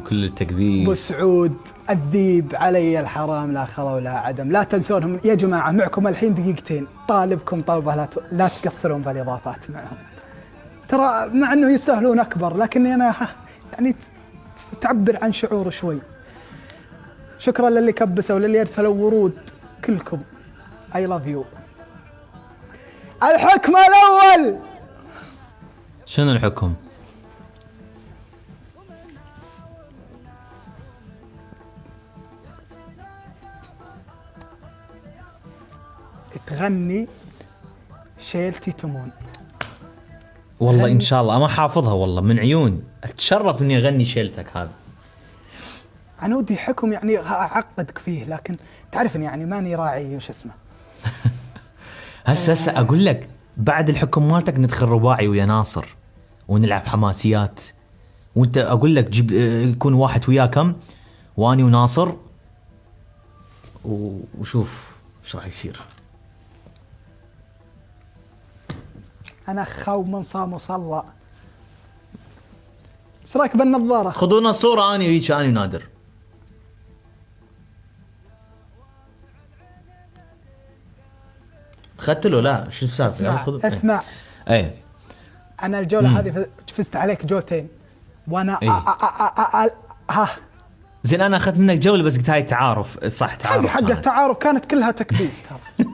وكل التكبير. ابو سعود الذيب علي الحرام لا خلا ولا عدم. لا تنسونهم يا جماعه، معكم الحين دقيقتين، طالبكم طلبه لا تقصرون بالاضافات معهم. ترى مع انه يستاهلون اكبر، لكني انا يعني تعبر عن شعور شوي. شكرا للي كبسوا وللي ارسلوا ورود، كلكم I love you. الحكم الاول. شنو الحكم؟ تغني شيلتي تمون. والله ان شاء الله ما حافظها والله من عيون. اتشرف اني اغني شيلتك هذا. انا ودي حكم يعني اعقدك فيه، لكن تعرفني يعني ماني راعي وش اسمه. هسه اقول لك بعد الحكم مالتك ندخل رباعي ويا ناصر ونلعب حماسيات، وانت اقول لك جيب يكون واحد وياكم واني وناصر وشوف ايش راح يصير. انا خاو من صام وصلى. ايش رايك بالنظاره؟ خذونا صوره اني وياك اني ونادر. اخذت له لا شو السالفه؟ اسمع اي انا الجوله هذه فزت عليك جولتين وانا ها زين انا اخذت منك جوله بس قلت هاي تعارف صح. تعارف حق التعارف كانت كلها تكبيس ترى.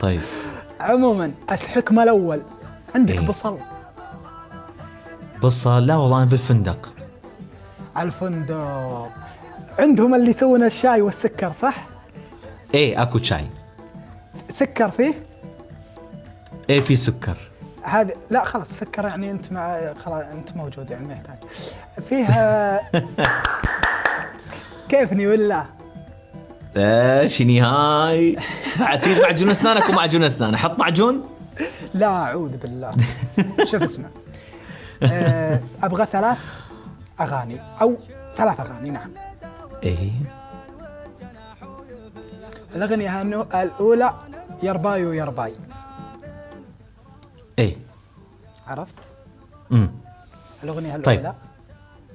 طيب عموما الحكم الاول عندك بصل. بصل؟ لا والله انا بالفندق. الفندق عندهم اللي يسوون الشاي والسكر صح؟ ايه اكو شاي. سكر فيه؟ ايه في سكر. هذا لا خلاص سكر يعني انت مع خلاص انت موجود يعني ما يحتاج فيها. كيفني ولا شني هاي؟ تريد معجون اسنانك ومعجون اسنان حط معجون؟ لا اعوذ بالله. شوف اسمع، ابغى 3 اغاني او 3 اغاني. نعم ايه الاغنيه الاولى يرباي ويرباي. ايه عرفت؟ الاغنيه الاولى طيب.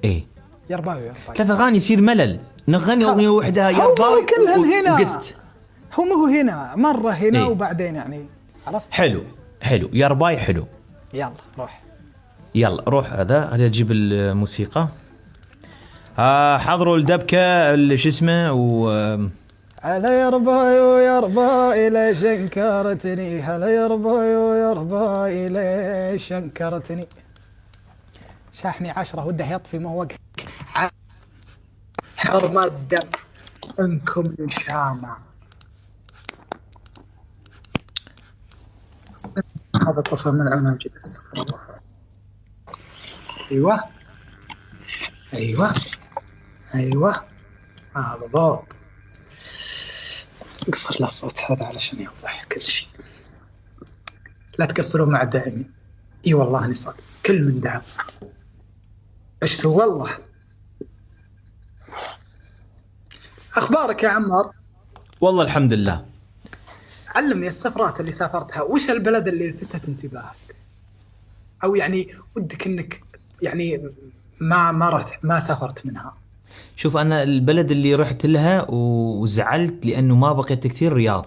ايه يرباي ويرباي. 3 اغاني يصير ملل. نغني اغنيه واحده يرباي كلهن هنا. قست هو ما هو هنا مره هنا إيه؟ وبعدين يعني عرفت؟ حلو يرباي حلو. يلا روح. يلا روح. هذا اجيب الموسيقى. حضروا الدبكه شو اسمه هلا يرباي ويرباي ليش انكرتني. هلا يرباي ويرباي ليش انكرتني. شاحني 10 وده يطفي ما هو حرم الدم انكم شامع. هذا طفى من عناجل. استغفر الله. ايوه هذا ضابط. اقصر للصوت هذا علشان يوضح كل شيء. لا تقصروا مع داعمي. اي والله اني صادق كل من دعم عشت والله. اخبارك يا عمار؟ والله الحمد لله. علمني السفرات اللي سافرتها، وش البلد اللي لفتت انتباهك او يعني ودك انك يعني ما سافرت منها؟ شوف انا البلد اللي رحت لها وزعلت لانه ما بقيت كثير الرياض.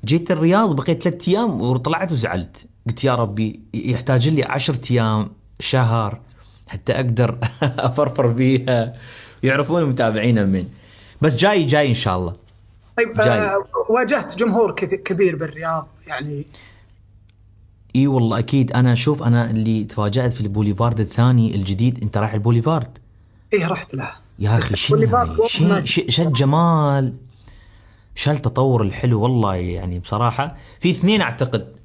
جيت الرياض بقيت 3 ايام وطلعت وزعلت. قلت يا ربي يحتاج لي 10 ايام شهر حتى اقدر افرفر بيها. يعرفون المتابعين من بس جاي ان شاء الله. طيب واجهت جمهور كبير بالرياض يعني؟ اي والله اكيد. انا شوف انا اللي تفاجأت في البوليفارد الثاني الجديد. انت رايح البوليفارد؟ ايه رحت له يا اخي. شو الجمال، شو التطور الحلو والله. يعني بصراحة في 2 اعتقد،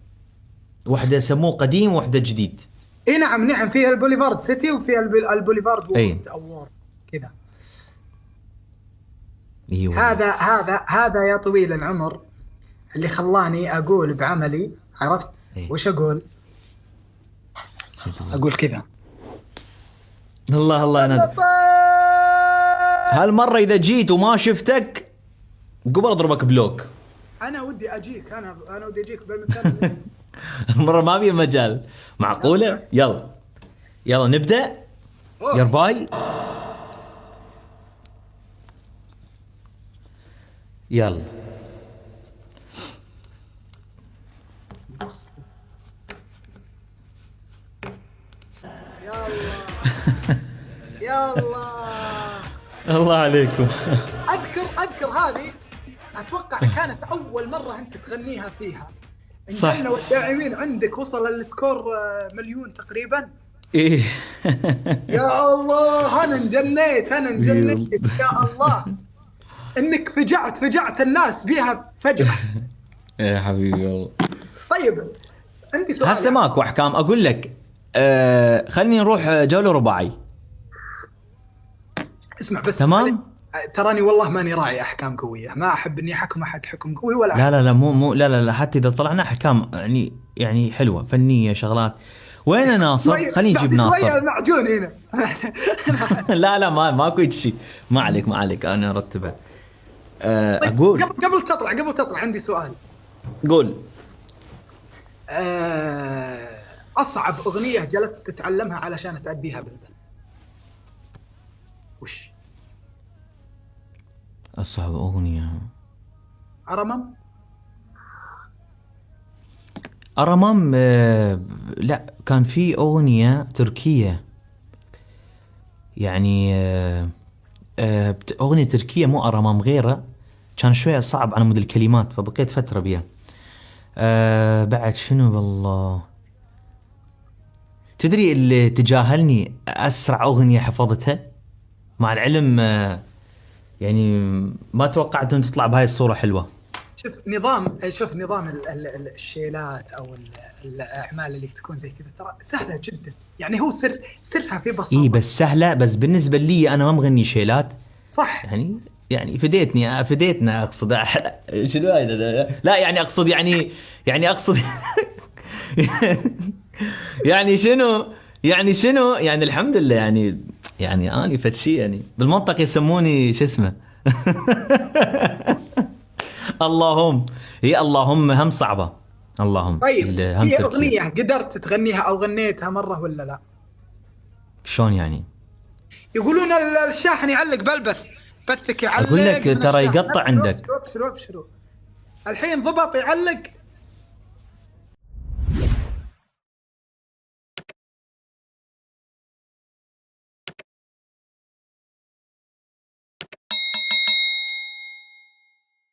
واحدة سموه قديم وواحدة جديد. اي نعم فيها البوليفارد سيتي وفيها البوليفارد وورد أوور كذا. أيوة. هذا يا طويل العمر اللي خلاني اقول بعملي. عرفت وش اقول كذا. الله انا هالمرة اذا جيت وما شفتك قبل اضربك بلوك. انا ودي اجيك. انا ودي اجيك بالمكان. المرة ما في مجال. معقولة؟ يلا يلا نبدأ. يا رباي يلا. يلا الله عليكم. اذكر هذه اتوقع كانت اول مره انت تغنيها فيها. صح. إن والداعمين عندك وصل السكور 1,000,000 تقريبا. ايه يا الله انا انجنيت يا الله انك فجعت الناس بيها فجأة. يا حبيبي والله. طيب عندي سؤال. هسه ماكو احكام اقول لك. خليني نروح جولة رباعي. اسمع بس. تمام. تراني والله ماني راعي احكام قويه، ما احب اني احكم احد حكم قوي ولا لا لا لا مو لا حتى اذا طلعنا احكام يعني حلوه فنيه شغلات. وين ناصر؟ خلينا نجيب ناصر. المعجون هنا. لا ماكو شيء. ما عليك انا ارتبها. طيب اقول قبل تطلع عندي سؤال. قول. اصعب اغنيه جلست تتعلمها علشان تأديها بالبث وش؟ اصعب اغنيه أرمم. لا كان في أغنية تركية يعني أغنية تركية مو أرمم غيره، كان شوية صعب على مود الكلمات فبقيت فترة بيها. بعد شنو بالله تدري اللي تجاهلني أسرع أغنية حفظتها مع العلم يعني ما توقعت أن تطلع بهاي الصورة حلوة. شوف نظام الشيلات او الاعمال اللي تكون زي كذا ترى سهله جدا، يعني هو سرها في بساطه. اي بس سهله، بس بالنسبه لي انا ما مغني شيلات صح. يعني فديتنا اقصد. شنو لا يعني اقصد يعني اقصد يعني شنو يعني الحمد لله يعني اني فتشي يعني بالمنطق يسموني شو اسمه. اللهم هم صعبة. اللهم. طيب هي أغنية قدرت تغنيها أو غنيتها مرة ولا لا؟ شلون يعني؟ يقولون الشاحن يعلق بالبث، بثك يعلق. أقول لك ترى يقطع عندك. شروب الحين ضبط يعلق